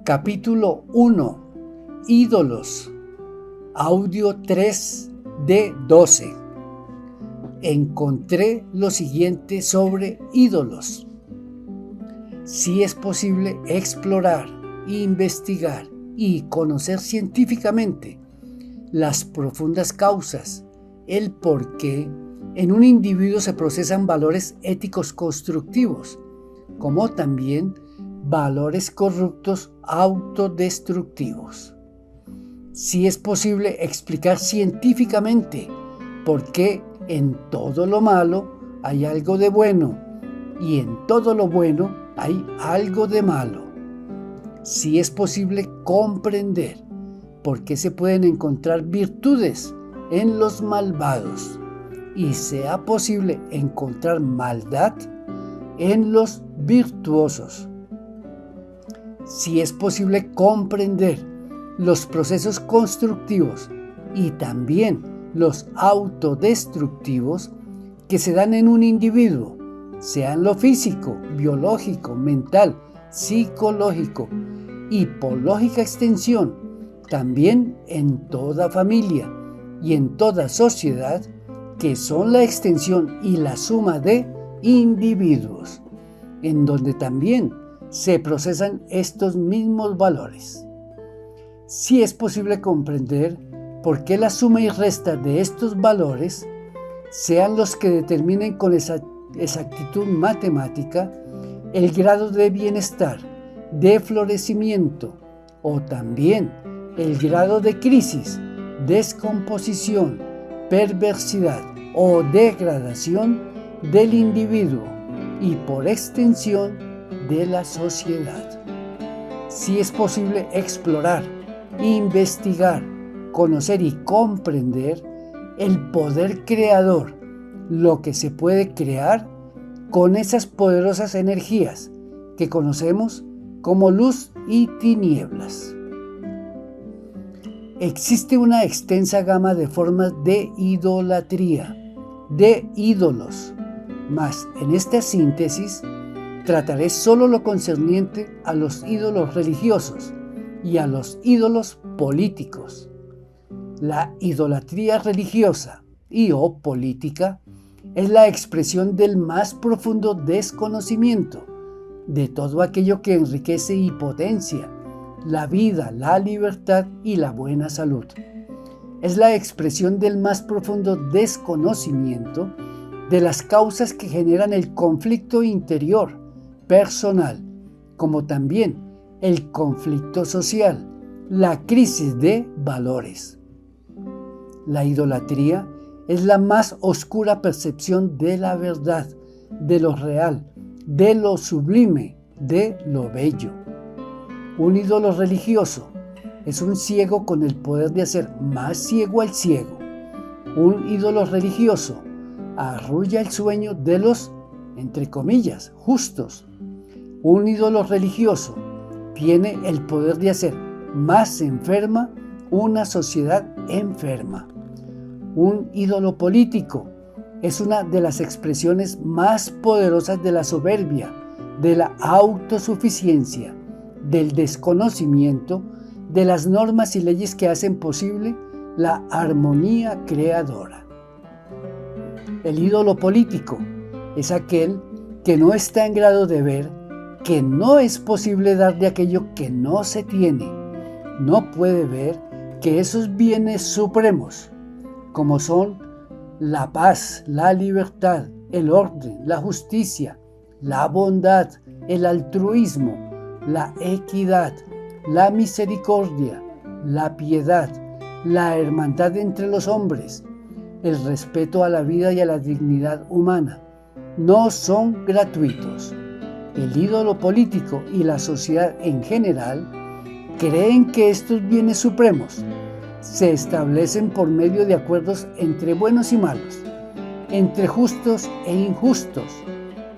Capítulo 1. Ídolos. Audio 3 de 12. Encontré lo siguiente sobre ídolos. Si es posible explorar, investigar y conocer científicamente las profundas causas, el por qué en un individuo se procesan valores éticos constructivos, como también valores corruptos autodestructivos. Si es posible explicar científicamente por qué en todo lo malo hay algo de bueno y en todo lo bueno hay algo de malo. Si es posible comprender por qué se pueden encontrar virtudes en los malvados y sea posible encontrar maldad en los virtuosos. Si es posible comprender los procesos constructivos y también los autodestructivos que se dan en un individuo, sea en lo físico, biológico, mental, psicológico y por lógica extensión, también en toda familia y en toda sociedad, que son la extensión y la suma de individuos, en donde también se procesan estos mismos valores. Si es posible comprender por qué la suma y resta de estos valores sean los que determinen con exactitud matemática el grado de bienestar, de florecimiento o también el grado de crisis, descomposición, perversidad o degradación del individuo y por extensión de la sociedad. Si es posible explorar, investigar, conocer y comprender el poder creador, lo que se puede crear con esas poderosas energías que conocemos como luz y tinieblas. Existe una extensa gama de formas de idolatría, de ídolos, mas en esta síntesis trataré solo lo concerniente a los ídolos religiosos y a los ídolos políticos. La idolatría religiosa y o política es la expresión del más profundo desconocimiento de todo aquello que enriquece y potencia la vida, la libertad y la buena salud. Es la expresión del más profundo desconocimiento de las causas que generan el conflicto interior, personal, como también el conflicto social, la crisis de valores. La idolatría es la más oscura percepción de la verdad, de lo real, de lo sublime, de lo bello. Un ídolo religioso es un ciego con el poder de hacer más ciego al ciego. Un ídolo religioso arrulla el sueño de los, entre comillas, justos. Un ídolo religioso tiene el poder de hacer más enferma una sociedad enferma. Un ídolo político es una de las expresiones más poderosas de la soberbia, de la autosuficiencia, del desconocimiento de las normas y leyes que hacen posible la armonía creadora. El ídolo político es aquel que no está en grado de ver que no es posible dar de aquello que no se tiene. No puede ver que esos bienes supremos, como son la paz, la libertad, el orden, la justicia, la bondad, el altruismo, la equidad, la misericordia, la piedad, la hermandad entre los hombres, el respeto a la vida y a la dignidad humana, no son gratuitos. El ídolo político y la sociedad en general creen que estos bienes supremos se establecen por medio de acuerdos entre buenos y malos, entre justos e injustos,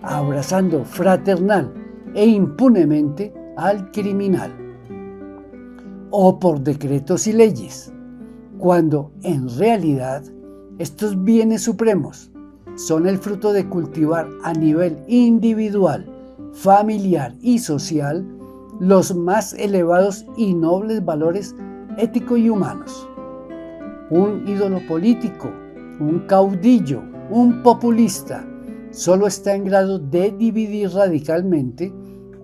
abrazando fraternal e impunemente al criminal, o por decretos y leyes, cuando en realidad estos bienes supremos son el fruto de cultivar a nivel individual, familiar y social los más elevados y nobles valores éticos y humanos. Un ídolo político, un caudillo, un populista, solo está en grado de dividir radicalmente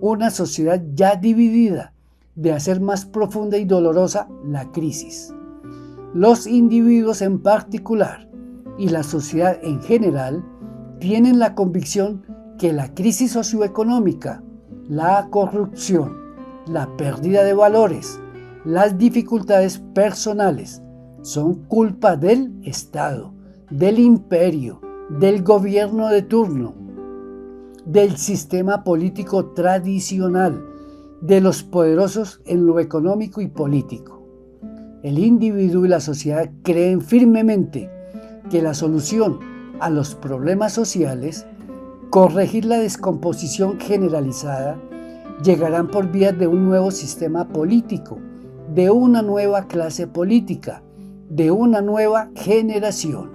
una sociedad ya dividida, de hacer más profunda y dolorosa la crisis. Los individuos en particular y la sociedad en general tienen la convicción que la crisis socioeconómica, la corrupción, la pérdida de valores, las dificultades personales son culpa del Estado, del imperio, del gobierno de turno, del sistema político tradicional, de los poderosos en lo económico y político. El individuo y la sociedad creen firmemente que la solución a los problemas sociales, corregir la descomposición generalizada, llegarán por vía de un nuevo sistema político, de una nueva clase política, de una nueva generación.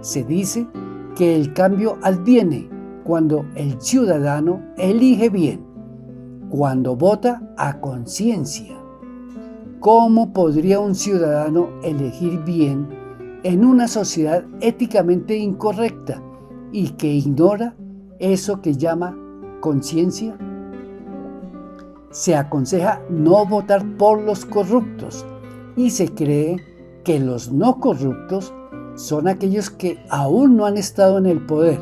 Se dice que el cambio adviene cuando el ciudadano elige bien, cuando vota a conciencia. ¿Cómo podría un ciudadano elegir bien en una sociedad éticamente incorrecta y que ignora eso que llama conciencia? Se aconseja no votar por los corruptos y se cree que los no corruptos son aquellos que aún no han estado en el poder,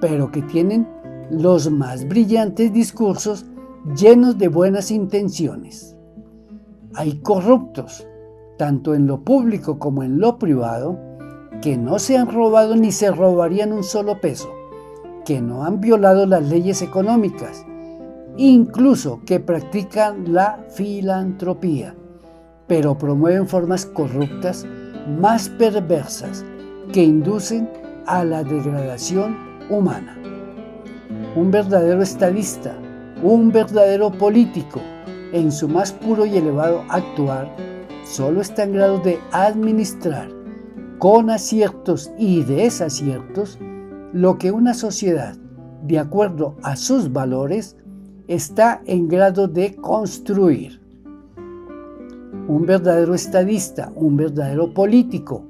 pero que tienen los más brillantes discursos llenos de buenas intenciones. Hay corruptos, tanto en lo público como en lo privado, que no se han robado ni se robarían un solo peso, que no han violado las leyes económicas, incluso que practican la filantropía, pero promueven formas corruptas más perversas que inducen a la degradación humana. Un verdadero estadista, un verdadero político, en su más puro y elevado actuar, solo está en grado de administrar con aciertos y desaciertos lo que una sociedad, de acuerdo a sus valores, está en grado de construir. Un verdadero estadista, un verdadero político,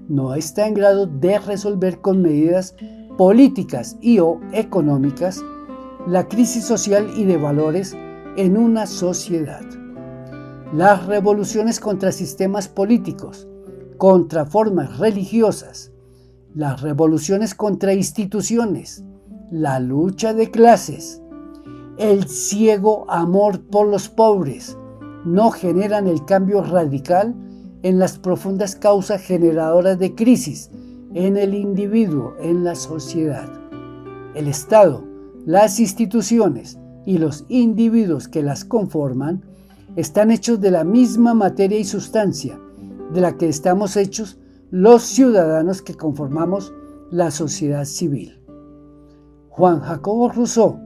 no está en grado de resolver con medidas políticas y o económicas la crisis social y de valores en una sociedad. Las revoluciones contra sistemas políticos, contra formas religiosas, las revoluciones contra instituciones, la lucha de clases, el ciego amor por los pobres, no generan el cambio radical en las profundas causas generadoras de crisis en el individuo, en la sociedad. El Estado, las instituciones y los individuos que las conforman están hechos de la misma materia y sustancia de la que estamos hechos los ciudadanos que conformamos la sociedad civil. Juan Jacobo Rousseau,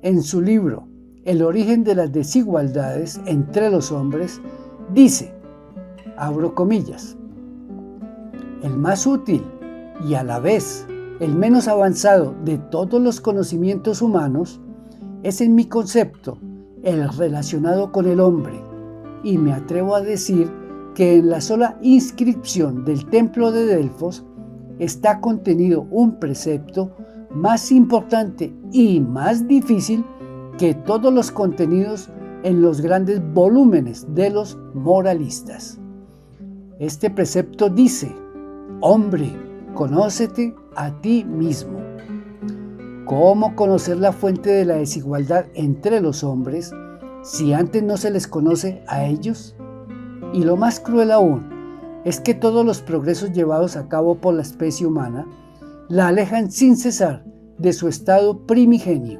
en su libro El origen de las desigualdades entre los hombres, dice, abro comillas, el más útil y a la vez el menos avanzado de todos los conocimientos humanos es en mi concepto el relacionado con el hombre, y me atrevo a decir que en la sola inscripción del templo de Delfos está contenido un precepto más importante y más difícil que todos los contenidos en los grandes volúmenes de los moralistas. Este precepto dice, hombre, conócete a ti mismo. ¿Cómo conocer la fuente de la desigualdad entre los hombres si antes no se les conoce a ellos? Y lo más cruel aún es que todos los progresos llevados a cabo por la especie humana la alejan sin cesar de su estado primigenio.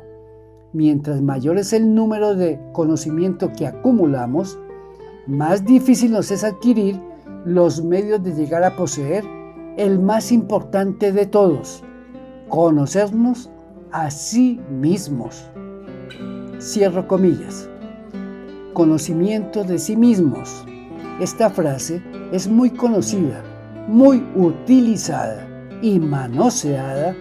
Mientras mayor es el número de conocimiento que acumulamos, más difícil nos es adquirir los medios de llegar a poseer el más importante de todos, conocernos a sí mismos. Cierro comillas. Conocimiento de sí mismos. Esta frase es muy conocida, muy utilizada y manoseada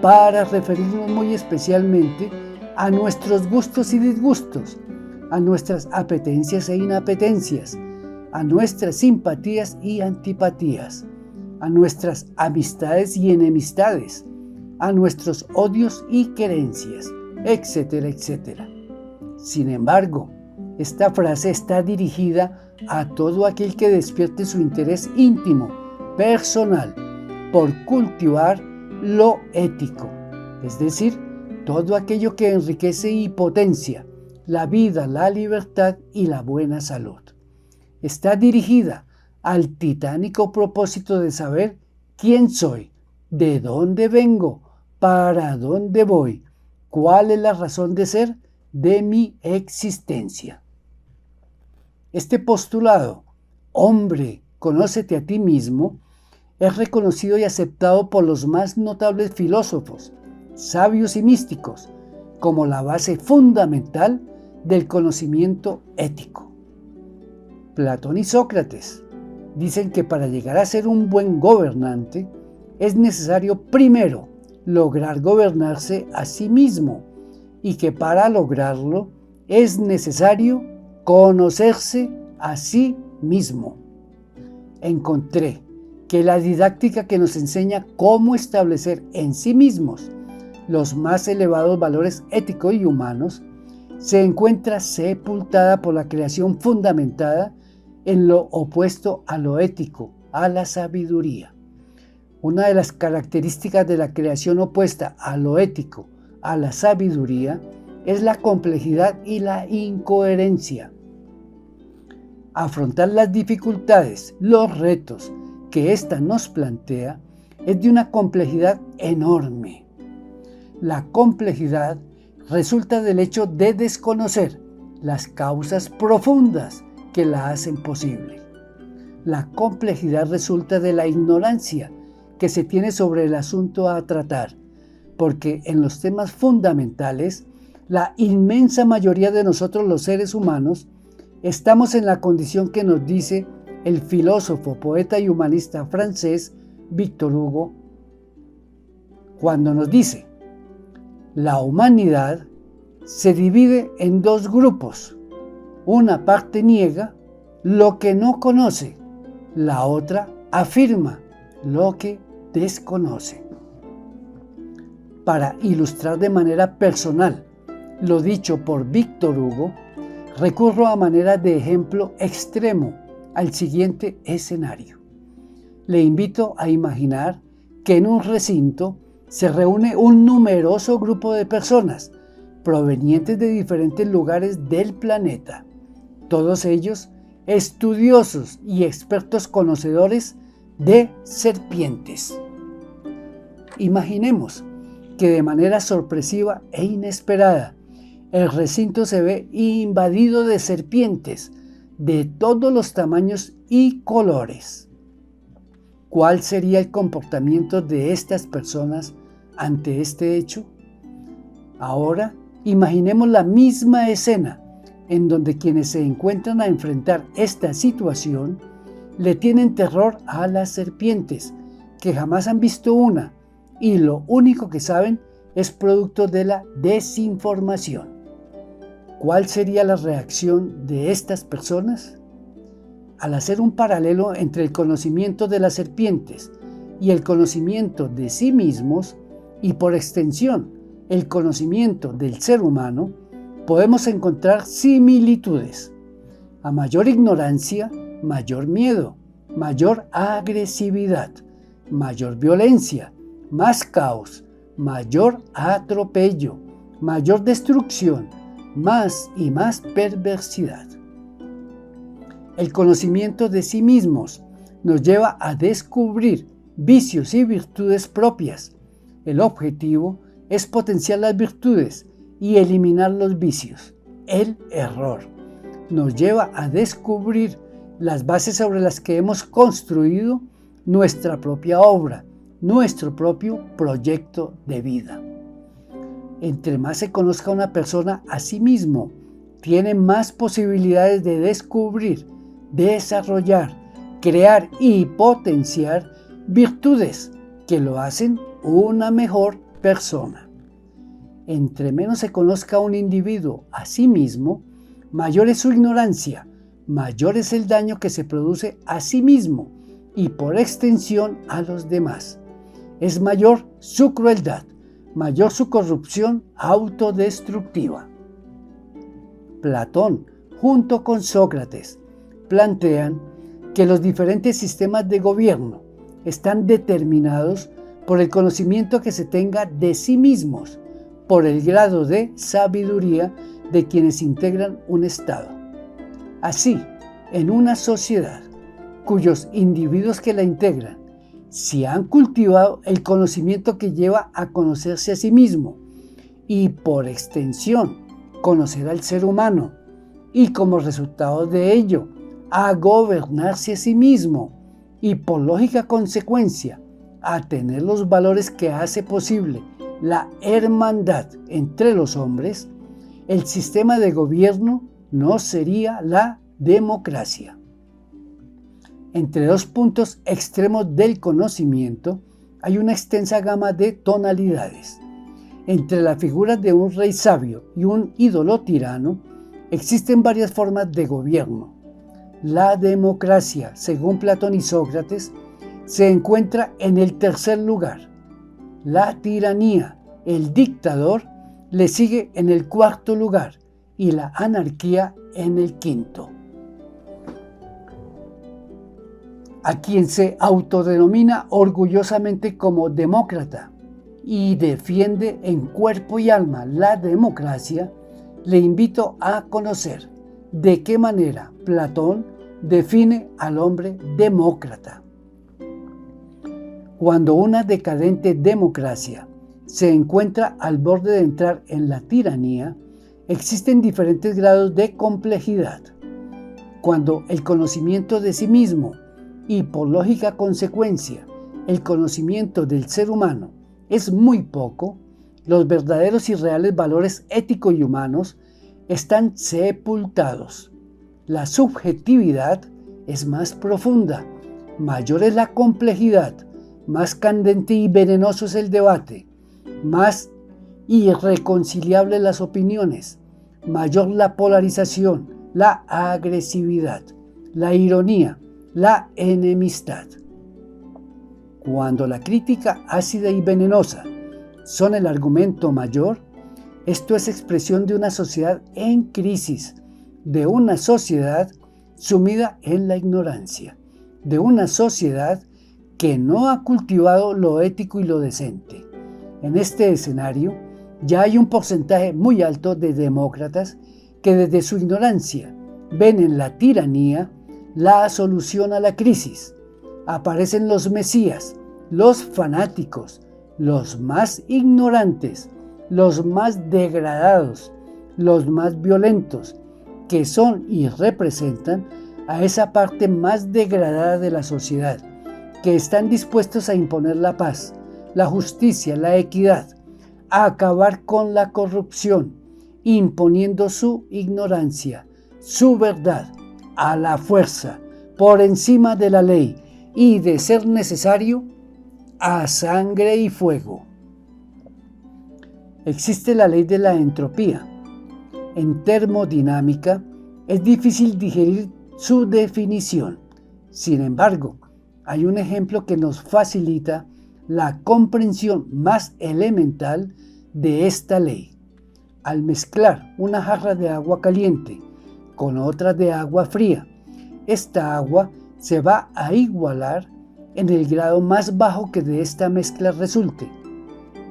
para referirnos muy especialmente a nuestros gustos y disgustos, a nuestras apetencias e inapetencias, a nuestras simpatías y antipatías, a nuestras amistades y enemistades, a nuestros odios y querencias, etcétera, etcétera. Sin embargo, esta frase está dirigida a todo aquel que despierte su interés íntimo, personal, por cultivar lo ético, es decir, todo aquello que enriquece y potencia la vida, la libertad y la buena salud. Está dirigida al titánico propósito de saber quién soy, de dónde vengo, para dónde voy, cuál es la razón de ser de mi existencia. Este postulado, hombre, conócete a ti mismo, es reconocido y aceptado por los más notables filósofos, sabios y místicos, como la base fundamental del conocimiento ético. Platón y Sócrates dicen que para llegar a ser un buen gobernante es necesario primero lograr gobernarse a sí mismo y que para lograrlo es necesario conocerse a sí mismo. Encontré que la didáctica que nos enseña cómo establecer en sí mismos los más elevados valores éticos y humanos se encuentra sepultada por la creación fundamentada en lo opuesto a lo ético, a la sabiduría. Una de las características de la creación opuesta a lo ético, a la sabiduría, es la complejidad y la incoherencia. Afrontar las dificultades, los retos que ésta nos plantea es de una complejidad enorme. La complejidad resulta del hecho de desconocer las causas profundas que la hacen posible. La complejidad resulta de la ignorancia que se tiene sobre el asunto a tratar, porque en los temas fundamentales, la inmensa mayoría de nosotros los seres humanos estamos en la condición que nos dice el filósofo, poeta y humanista francés Victor Hugo, cuando nos dice: la humanidad se divide en dos grupos. Una parte niega lo que no conoce, la otra afirma lo que desconoce. Para ilustrar de manera personal lo dicho por Victor Hugo, recurro a manera de ejemplo extremo al siguiente escenario. Le invito a imaginar que en un recinto se reúne un numeroso grupo de personas provenientes de diferentes lugares del planeta, todos ellos estudiosos y expertos conocedores de serpientes. Imaginemos que de manera sorpresiva e inesperada el recinto se ve invadido de serpientes de todos los tamaños y colores. ¿Cuál sería el comportamiento de estas personas ante este hecho? Ahora imaginemos la misma escena en donde quienes se encuentran a enfrentar esta situación le tienen terror a las serpientes, que jamás han visto una, y lo único que saben es producto de la desinformación. ¿Cuál sería la reacción de estas personas? Al hacer un paralelo entre el conocimiento de las serpientes y el conocimiento de sí mismos, y por extensión el conocimiento del ser humano, podemos encontrar similitudes. A mayor ignorancia, mayor miedo, mayor agresividad, mayor violencia, más caos, mayor atropello, mayor destrucción, más y más perversidad. El conocimiento de sí mismos nos lleva a descubrir vicios y virtudes propias. El objetivo es potenciar las virtudes y eliminar los vicios. El error nos lleva a descubrir las bases sobre las que hemos construido nuestra propia obra, nuestro propio proyecto de vida. Entre más se conozca una persona a sí mismo, tiene más posibilidades de descubrir, desarrollar, crear y potenciar virtudes que lo hacen una mejor persona. Entre menos se conozca un individuo a sí mismo, mayor es su ignorancia, mayor es el daño que se produce a sí mismo y por extensión a los demás. Es mayor su crueldad, mayor su corrupción autodestructiva. Platón, junto con Sócrates, plantean que los diferentes sistemas de gobierno están determinados por el conocimiento que se tenga de sí mismos, por el grado de sabiduría de quienes integran un Estado. Así, en una sociedad cuyos individuos que la integran, si han cultivado el conocimiento que lleva a conocerse a sí mismo y por extensión conocer al ser humano y como resultado de ello a gobernarse a sí mismo y por lógica consecuencia a tener los valores que hace posible la hermandad entre los hombres, el sistema de gobierno no sería la democracia. Entre dos puntos extremos del conocimiento hay una extensa gama de tonalidades. Entre la figura de un rey sabio y un ídolo tirano existen varias formas de gobierno. La democracia, según Platón y Sócrates, se encuentra en el tercer lugar. La tiranía, el dictador, le sigue en el cuarto lugar y la anarquía en el quinto. A quien se autodenomina orgullosamente como demócrata y defiende en cuerpo y alma la democracia, le invito a conocer de qué manera Platón define al hombre demócrata. Cuando una decadente democracia se encuentra al borde de entrar en la tiranía, existen diferentes grados de complejidad. Cuando el conocimiento de sí mismo y por lógica consecuencia el conocimiento del ser humano es muy poco, los verdaderos y reales valores éticos y humanos están sepultados. La subjetividad es más profunda, mayor es la complejidad, más candente y venenoso es el debate, más irreconciliables las opiniones, mayor la polarización, la agresividad, la ironía, la enemistad. Cuando la crítica ácida y venenosa son el argumento mayor, esto es expresión de una sociedad en crisis, de una sociedad sumida en la ignorancia, de una sociedad que no ha cultivado lo ético y lo decente. En este escenario ya hay un porcentaje muy alto de demócratas que desde su ignorancia ven en la tiranía la solución a la crisis. Aparecen los mesías, los fanáticos, los más ignorantes, los más degradados, los más violentos, que son y representan a esa parte más degradada de la sociedad, que están dispuestos a imponer la paz, la justicia, la equidad, a acabar con la corrupción, imponiendo su ignorancia, su verdad, a la fuerza, por encima de la ley y, de ser necesario, a sangre y fuego. Existe la ley de la entropía. En termodinámica es difícil digerir su definición. Sin embargo, hay un ejemplo que nos facilita la comprensión más elemental de esta ley. Al mezclar una jarra de agua caliente con otra de agua fría, esta agua se va a igualar en el grado más bajo que de esta mezcla resulte.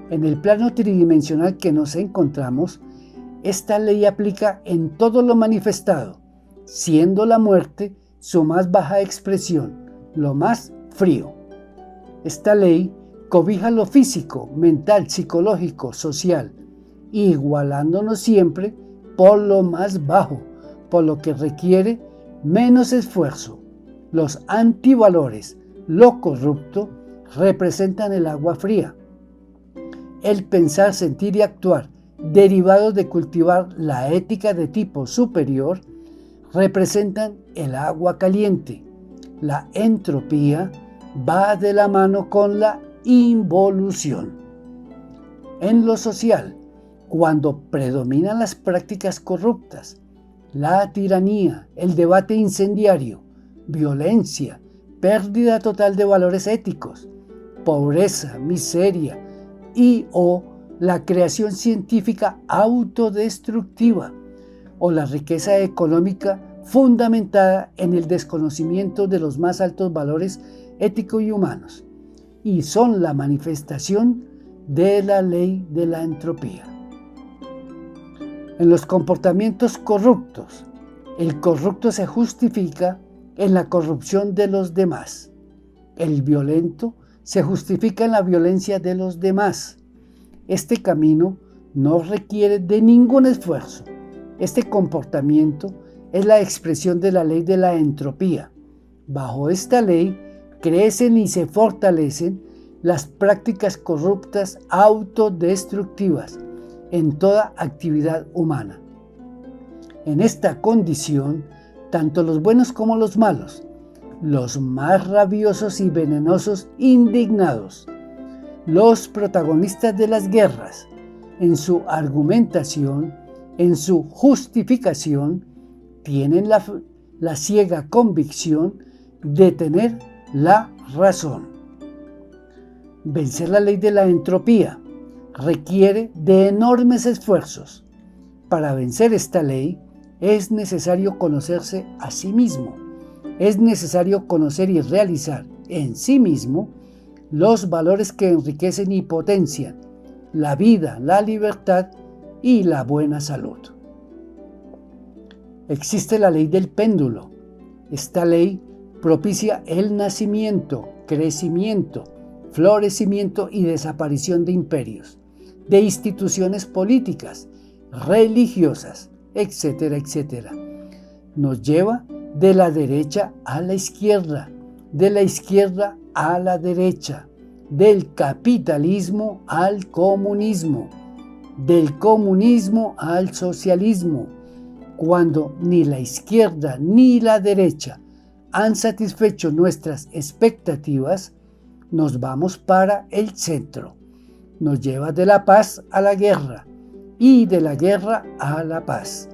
En el plano tridimensional que nos encontramos, esta ley aplica en todo lo manifestado, siendo la muerte su más baja expresión, lo más frío. Esta ley cobija lo físico, mental, psicológico, social, igualándonos siempre por lo más bajo, por lo que requiere menos esfuerzo. Los antivalores, lo corrupto, representan el agua fría. El pensar, sentir y actuar, derivados de cultivar la ética de tipo superior, representan el agua caliente. La entropía va de la mano con la involución. En lo social, cuando predominan las prácticas corruptas, la tiranía, el debate incendiario, violencia, pérdida total de valores éticos, pobreza, miseria y o la creación científica autodestructiva o la riqueza económica fundamentada en el desconocimiento de los más altos valores éticos y humanos, y son la manifestación de la ley de la entropía. En los comportamientos corruptos, el corrupto se justifica en la corrupción de los demás. El violento se justifica en la violencia de los demás. Este camino no requiere de ningún esfuerzo. Este comportamiento es la expresión de la ley de la entropía. Bajo esta ley crecen y se fortalecen las prácticas corruptas autodestructivas en toda actividad humana. En esta condición, tanto los buenos como los malos, los más rabiosos y venenosos indignados, los protagonistas de las guerras, en su argumentación, en su justificación, tienen la ciega convicción de tener la razón. Vencer la ley de la entropía requiere de enormes esfuerzos. Para vencer esta ley es necesario conocerse a sí mismo. Es necesario conocer y realizar en sí mismo los valores que enriquecen y potencian la vida, la libertad y la buena salud. Existe la ley del péndulo. Esta ley propicia el nacimiento, crecimiento, florecimiento y desaparición de imperios, de instituciones políticas, religiosas, etcétera, etcétera. Nos lleva de la derecha a la izquierda, de la izquierda a la derecha, del capitalismo al comunismo, del comunismo al socialismo. Cuando ni la izquierda ni la derecha han satisfecho nuestras expectativas, nos vamos para el centro. Nos lleva de la paz a la guerra y de la guerra a la paz.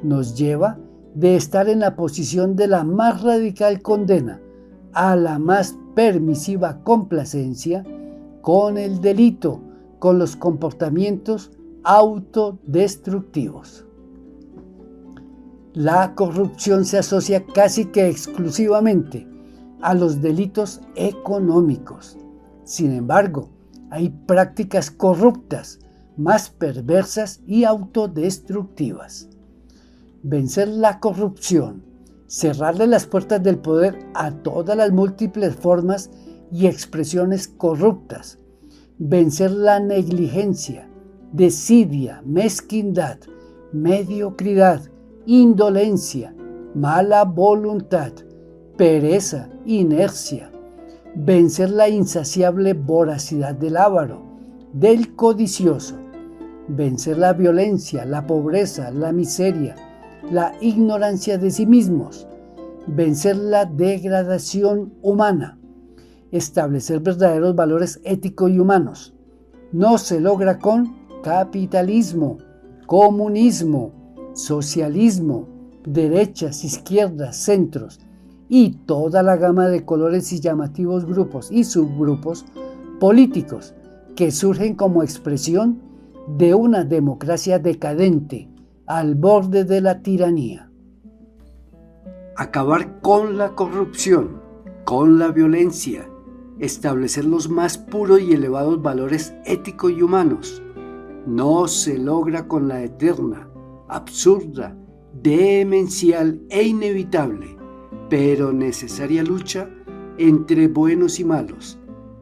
Nos lleva de estar en la posición de la más radical condena a la más permisiva complacencia con el delito, con los comportamientos autodestructivos. La corrupción se asocia casi que exclusivamente a los delitos económicos. Sin embargo, hay prácticas corruptas más perversas y autodestructivas. Vencer la corrupción, cerrarle las puertas del poder a todas las múltiples formas y expresiones corruptas, vencer la negligencia, desidia, mezquindad, mediocridad, indolencia, mala voluntad, pereza, inercia, vencer la insaciable voracidad del avaro, del codicioso, vencer la violencia, la pobreza, la miseria, la ignorancia de sí mismos, vencer la degradación humana, establecer verdaderos valores éticos y humanos. No se logra con capitalismo, comunismo, socialismo, derechas, izquierdas, centros y toda la gama de colores y llamativos grupos y subgrupos políticos que surgen como expresión de una democracia decadente al borde de la tiranía. Acabar con la corrupción, con la violencia, establecer los más puros y elevados valores éticos y humanos, no se logra con la eterna, absurda, demencial e inevitable, pero necesaria lucha entre buenos y malos,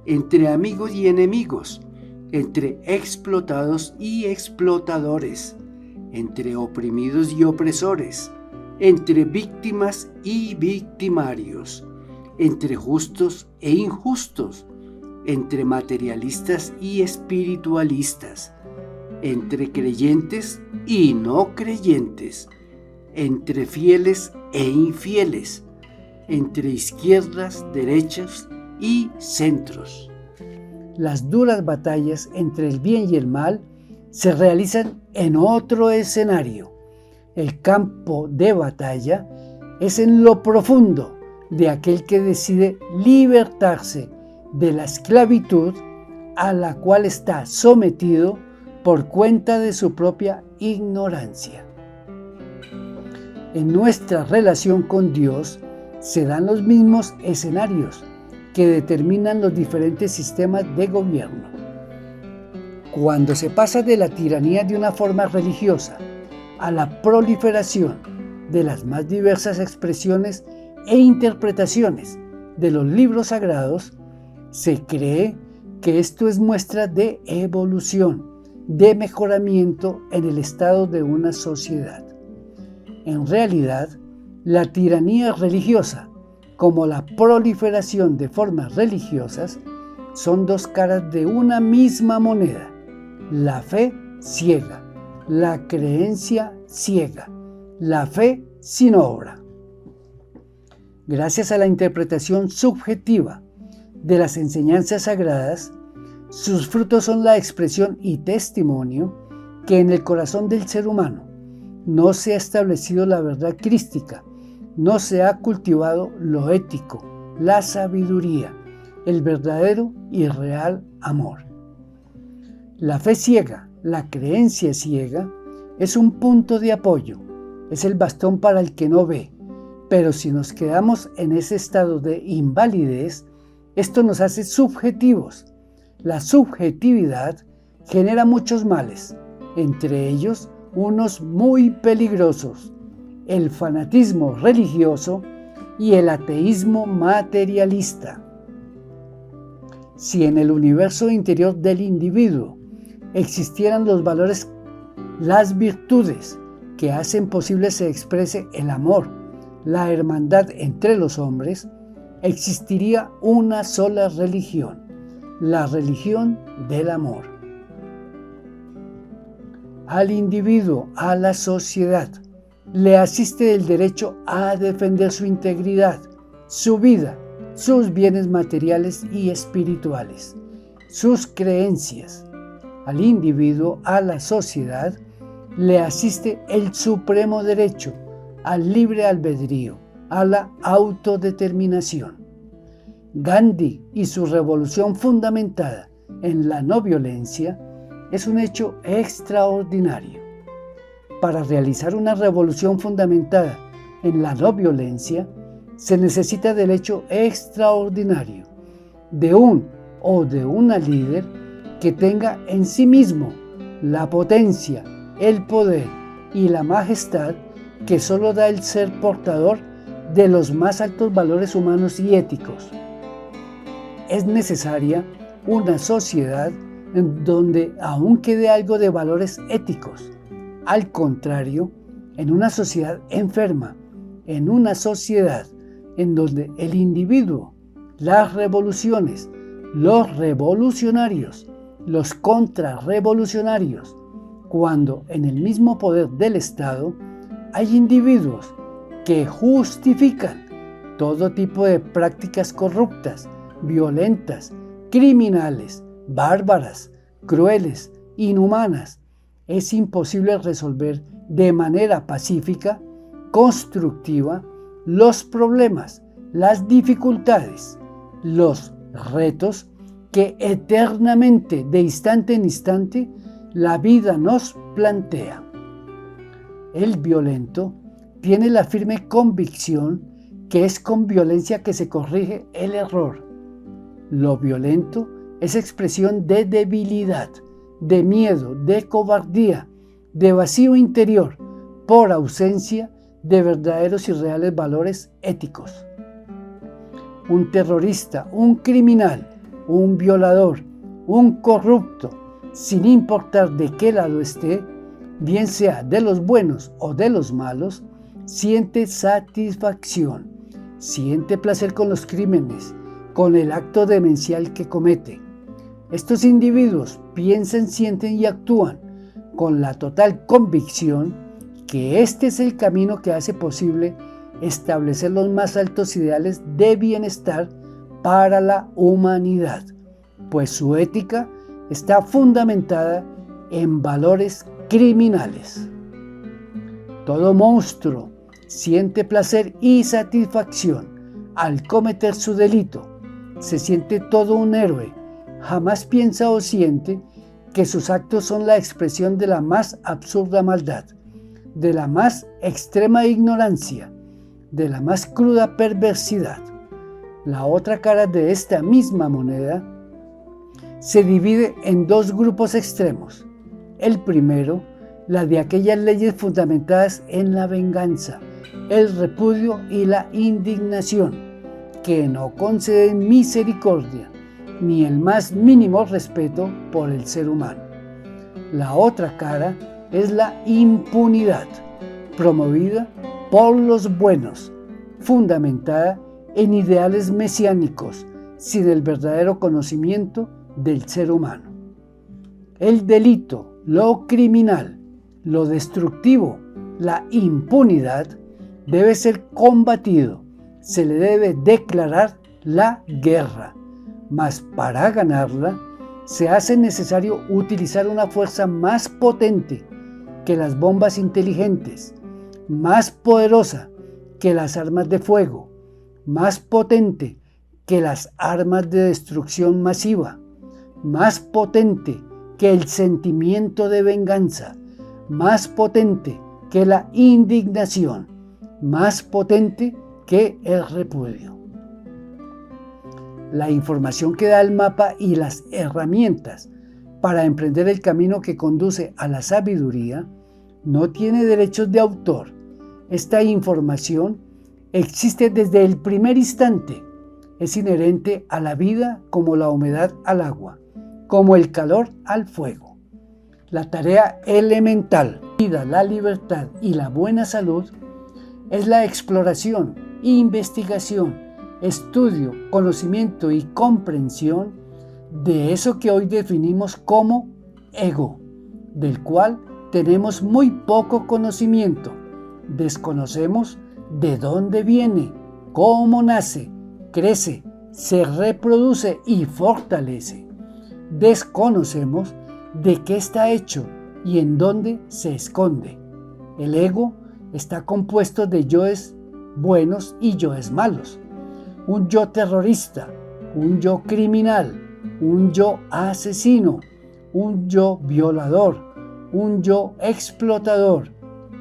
entre amigos y enemigos, entre explotados y explotadores, entre oprimidos y opresores, entre víctimas y victimarios, entre justos e injustos, entre materialistas y espiritualistas, entre creyentes y no creyentes, entre fieles e infieles, entre izquierdas, derechas y centros. Las duras batallas entre el bien y el mal se realizan en otro escenario, El campo de batalla es en lo profundo de aquel que decide libertarse de la esclavitud a la cual está sometido por cuenta de su propia ignorancia. En nuestra relación con Dios se dan los mismos escenarios que determinan los diferentes sistemas de gobierno. Cuando se pasa de la tiranía de una forma religiosa a la proliferación de las más diversas expresiones e interpretaciones de los libros sagrados, se cree que esto es muestra de evolución, de mejoramiento en el estado de una sociedad. En realidad, la tiranía religiosa, como la proliferación de formas religiosas, son dos caras de una misma moneda: la fe ciega, la creencia ciega, la fe sin obra. Gracias a la interpretación subjetiva de las enseñanzas sagradas, sus frutos son la expresión y testimonio que en el corazón del ser humano no se ha establecido la verdad crística, no se ha cultivado lo ético, la sabiduría, el verdadero y real amor. La fe ciega, la creencia ciega, es un punto de apoyo, es el bastón para el que no ve, pero si nos quedamos en ese estado de invalidez, esto nos hace subjetivos. La subjetividad genera muchos males, entre ellos unos muy peligrosos: el fanatismo religioso y el ateísmo materialista. Si en el universo interior del individuo existieran los valores, las virtudes que hacen posible se exprese el amor, la hermandad entre los hombres, existiría una sola religión: la religión del amor. Al individuo, a la sociedad, le asiste el derecho a defender su integridad, su vida, sus bienes materiales y espirituales, sus creencias. Al individuo, a la sociedad, le asiste el supremo derecho al libre albedrío, a la autodeterminación. Gandhi y su revolución fundamentada en la no violencia es un hecho extraordinario. Para realizar una revolución fundamentada en la no violencia, se necesita del hecho extraordinario de un o de una líder que tenga en sí mismo la potencia, el poder y la majestad que solo da el ser portador de los más altos valores humanos y éticos. Es necesaria una sociedad en donde aún quede algo de valores éticos. Al contrario, en una sociedad enferma, en una sociedad en donde el individuo, las revoluciones, los revolucionarios, los contrarrevolucionarios, cuando en el mismo poder del Estado hay individuos que justifican todo tipo de prácticas corruptas, violentas, criminales, bárbaras, crueles, inhumanas, es imposible resolver de manera pacífica, constructiva, los problemas, las dificultades, los retos que eternamente, de instante en instante, la vida nos plantea. El violento tiene la firme convicción que es con violencia que se corrige el error. Lo violento es expresión de debilidad, de miedo, de cobardía, de vacío interior, por ausencia de verdaderos y reales valores éticos. Un terrorista, un criminal, un violador, un corrupto, sin importar de qué lado esté, bien sea de los buenos o de los malos, siente satisfacción, siente placer con los crímenes, con el acto demencial que comete. Estos individuos piensan, sienten y actúan con la total convicción que este es el camino que hace posible establecer los más altos ideales de bienestar para la humanidad, pues su ética está fundamentada en valores criminales. Todo monstruo siente placer y satisfacción al cometer su delito. Se siente todo un héroe. Jamás piensa o siente que sus actos son la expresión de la más absurda maldad, de la más extrema ignorancia, de la más cruda perversidad. La otra cara de esta misma moneda se divide en dos grupos extremos. El primero, la de aquellas leyes fundamentadas en la venganza, el repudio y la indignación, que no conceden misericordia ni el más mínimo respeto por el ser humano. La otra cara es la impunidad, promovida por los buenos, fundamentada en ideales mesiánicos, sin el verdadero conocimiento del ser humano. El delito, lo criminal, lo destructivo, la impunidad, debe ser combatido, se le debe declarar la guerra, mas para ganarla se hace necesario utilizar una fuerza más potente que las bombas inteligentes, más poderosa que las armas de fuego, más potente que las armas de destrucción masiva, más potente que el sentimiento de venganza, más potente que la indignación, más potente que el repudio. La información que da el mapa y las herramientas para emprender el camino que conduce a la sabiduría no tiene derechos de autor. Esta información existe desde el primer instante. Es inherente a la vida como la humedad al agua, como el calor al fuego. La tarea elemental, vida, la libertad y la buena salud es la exploración, investigación, estudio, conocimiento y comprensión de eso que hoy definimos como ego, del cual tenemos muy poco conocimiento. Desconocemos de dónde viene, cómo nace, crece, se reproduce y fortalece. Desconocemos de qué está hecho y en dónde se esconde. El ego está compuesto de yoes buenos y yoes malos. Un yo terrorista, un yo criminal, un yo asesino, un yo violador, un yo explotador,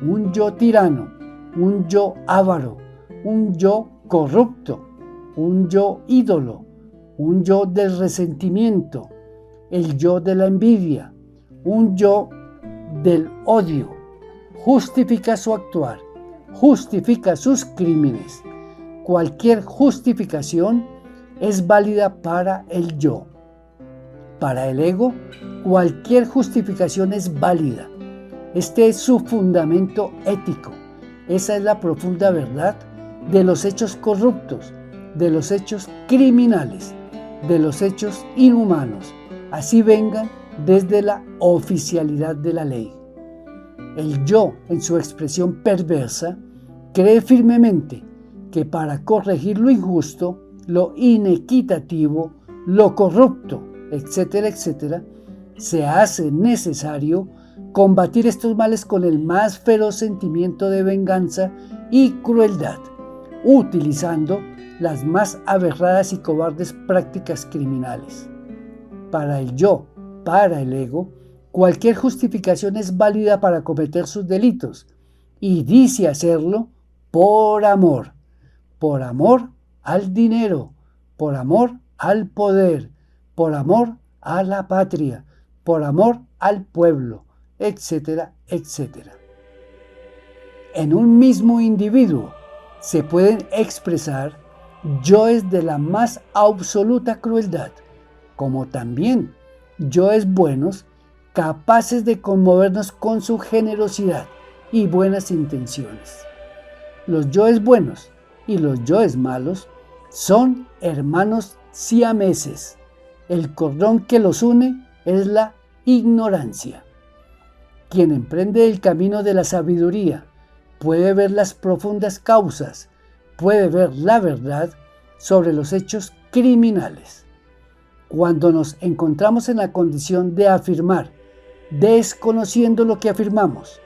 un yo tirano, un yo avaro, un yo corrupto, un yo ídolo, un yo del resentimiento, el yo de la envidia, un yo del odio. Justifica su actuar, justifica sus crímenes. Cualquier justificación es válida para el yo. Para el ego, cualquier justificación es válida. Este es su fundamento ético. Esa es la profunda verdad de los hechos corruptos, de los hechos criminales, de los hechos inhumanos, así vengan desde la oficialidad de la ley. El yo, en su expresión perversa, cree firmemente que para corregir lo injusto, lo inequitativo, lo corrupto, etcétera, etcétera, se hace necesario combatir estos males con el más feroz sentimiento de venganza y crueldad, utilizando las más aberradas y cobardes prácticas criminales. Para el yo, para el ego, cualquier justificación es válida para cometer sus delitos, y dice hacerlo por amor al dinero, por amor al poder, por amor a la patria, por amor al pueblo, etcétera, etcétera. En un mismo individuo se pueden expresar yoes de la más absoluta crueldad, como también yoes buenos capaces de conmovernos con su generosidad y buenas intenciones. Los yoes buenos y los yoes malos son hermanos siameses. El cordón que los une es la ignorancia. Quien emprende el camino de la sabiduría puede ver las profundas causas, puede ver la verdad sobre los hechos criminales. Cuando nos encontramos en la condición de afirmar, desconociendo lo que afirmamos,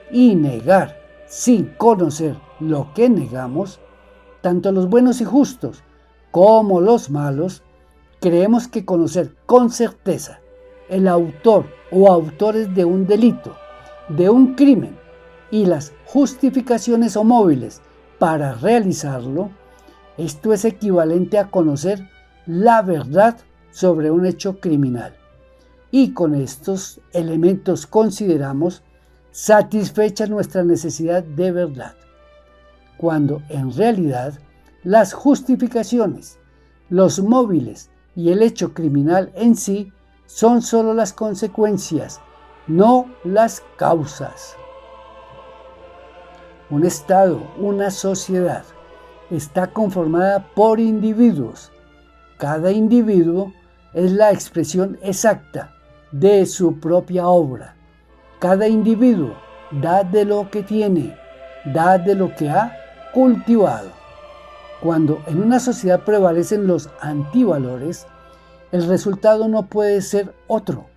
y negar, sin conocer lo que negamos, tanto los buenos y justos como los malos, creemos que conocer con certeza el autor o autores de un delito, de un crimen y las justificaciones o móviles para realizarlo, esto es equivalente a conocer la verdad sobre un hecho criminal. Y con estos elementos consideramos satisfecha nuestra necesidad de verdad, cuando en realidad las justificaciones, los móviles y el hecho criminal en sí son solo las consecuencias, no las causas. Un Estado, una sociedad, está conformada por individuos. Cada individuo es la expresión exacta de su propia obra. Cada individuo da de lo que tiene, da de lo que ha cultivado. Cuando en una sociedad prevalecen los antivalores, el resultado no puede ser otro.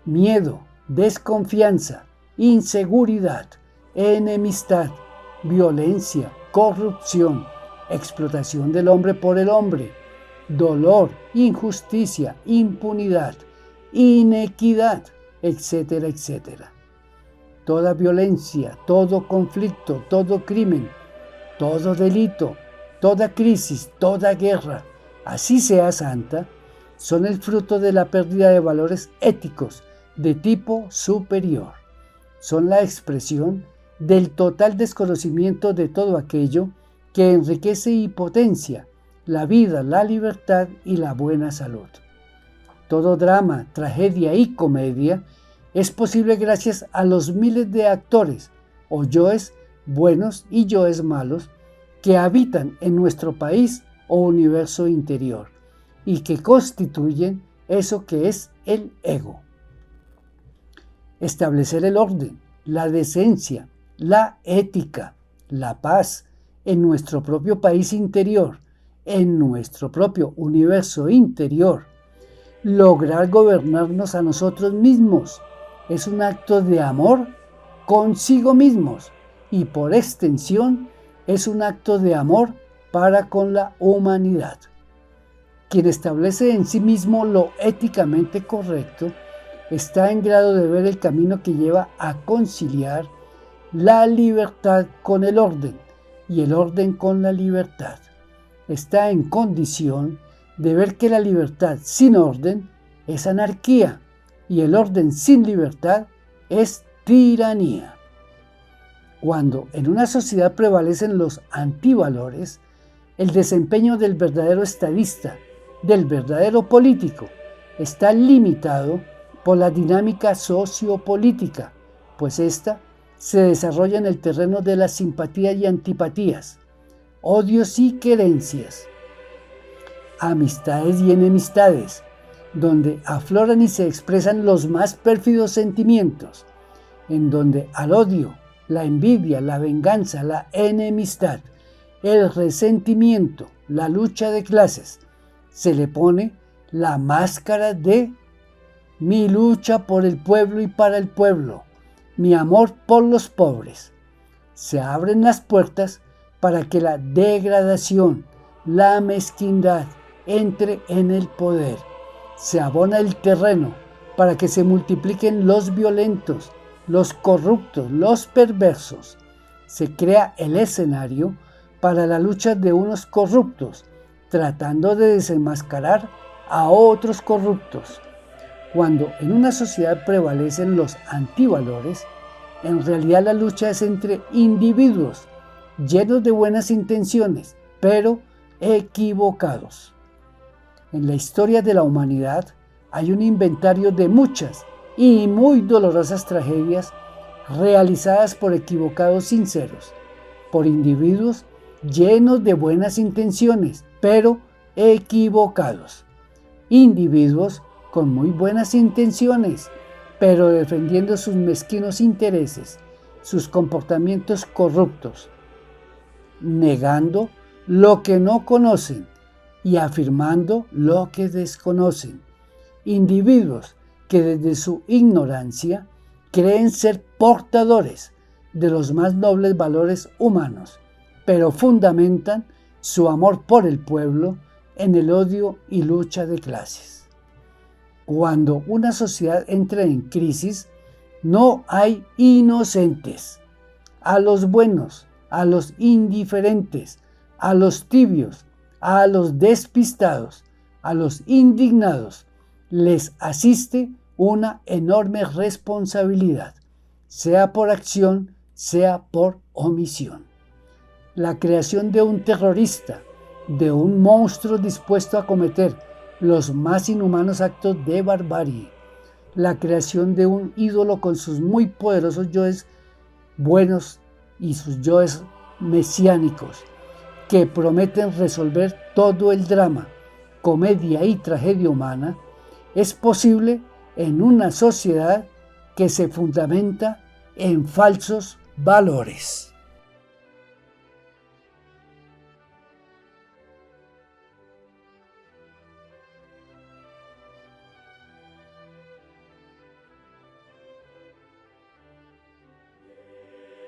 Miedo, desconfianza, inseguridad, enemistad, violencia, corrupción, explotación del hombre por el hombre, dolor, injusticia, impunidad, inequidad, etcétera, etcétera. Toda violencia, todo conflicto, todo crimen, todo delito, toda crisis, toda guerra, así sea santa, son el fruto de la pérdida de valores éticos de tipo superior. Son la expresión del total desconocimiento de todo aquello que enriquece y potencia la vida, la libertad y la buena salud. Todo drama, tragedia y comedia es posible gracias a los miles de actores o yoes buenos y yoes malos que habitan en nuestro país o universo interior y que constituyen eso que es el ego. Establecer el orden, la decencia, la ética, la paz en nuestro propio país interior, en nuestro propio universo interior, lograr gobernarnos a nosotros mismos, es un acto de amor consigo mismos y por extensión es un acto de amor para con la humanidad. Quien establece en sí mismo lo éticamente correcto está en grado de ver el camino que lleva a conciliar la libertad con el orden y el orden con la libertad. Está en condición de ver que la libertad sin orden es anarquía y el orden sin libertad es tiranía. Cuando en una sociedad prevalecen los antivalores, el desempeño del verdadero estadista, del verdadero político, está limitado por la dinámica sociopolítica, pues ésta se desarrolla en el terreno de las simpatías y antipatías, odios y querencias, amistades y enemistades, donde afloran y se expresan los más pérfidos sentimientos, en donde al odio, la envidia, la venganza, la enemistad, el resentimiento, la lucha de clases, se le pone la máscara de mi lucha por el pueblo y para el pueblo, mi amor por los pobres. Se abren las puertas para que la degradación, la mezquindad entre en el poder. Se abona el terreno para que se multipliquen los violentos, los corruptos, los perversos. Se crea el escenario para la lucha de unos corruptos, tratando de desenmascarar a otros corruptos. Cuando en una sociedad prevalecen los antivalores, en realidad la lucha es entre individuos llenos de buenas intenciones, pero equivocados. En la historia de la humanidad hay un inventario de muchas y muy dolorosas tragedias realizadas por equivocados sinceros, por individuos llenos de buenas intenciones, pero equivocados. Individuos con muy buenas intenciones, pero defendiendo sus mezquinos intereses, sus comportamientos corruptos, negando lo que no conocen y afirmando lo que desconocen. Individuos que desde su ignorancia creen ser portadores de los más nobles valores humanos, pero fundamentan su amor por el pueblo en el odio y lucha de clases. Cuando una sociedad entra en crisis, no hay inocentes. A los buenos, a los indiferentes, a los tibios, a los despistados, a los indignados, les asiste una enorme responsabilidad, sea por acción, sea por omisión. La creación de un terrorista, de un monstruo dispuesto a cometer los más inhumanos actos de barbarie, la creación de un ídolo con sus muy poderosos yoes buenos y sus yoes mesiánicos, que prometen resolver todo el drama, comedia y tragedia humana, es posible en una sociedad que se fundamenta en falsos valores.